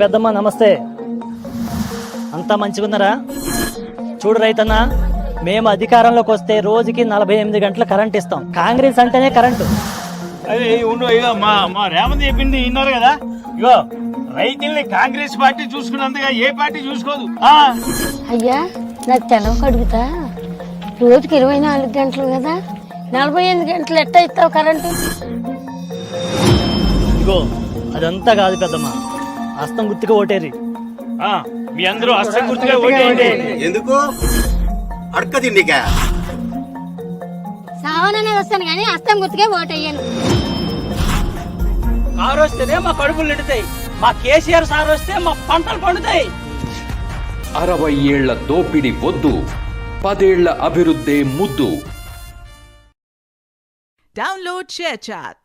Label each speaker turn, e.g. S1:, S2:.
S1: పెద్దమ్మ నమస్తే, అంతా మంచిగున్నారా? చూడు రైతన్న, మేము అధికారంలోకి వస్తే రోజుకి 48 గంటల కరెంట్ ఇస్తాం. కాంగ్రెస్ అంటేనే కరెంటు.
S2: అదే ఉండు, ఇగో మా రేవంత్ చెప్పింది విన్నారు కదా. ఇగో రైతుల్ని కాంగ్రెస్ పార్టీ చూసుకున్నందుగా ఏ పార్టీ చూసుకోదు.
S3: అయ్యా నాకు తెలవక అడుగుతా, రోజుకి 24 గంటలు కదా, 48 గంటలు ఎట్ట ఇస్తావు కరెంటు?
S1: ఇగో అదంతా కాదు పెద్దమ్మ, హస్తం గుర్తుగా ఓటేరి.
S2: మీ అందరూ అస్తం గుర్తుగా ఓటేయండి.
S4: ఎందుకు అడక తిండికా?
S3: సావననే వస్తాను కానీ అస్తం గుర్తుకే ఓటయ్యాను.
S5: కారు వస్తేనే మా కడుపులు నిండుతాయి, మా కేసీఆర్ సార్ వస్తే మా పంటలు పండుతాయి.
S6: 60 ఏళ్ల దోపిడి వద్దు, 10 ఏళ్ల అభివృద్ధే ముద్దు.
S7: Download ShareChat.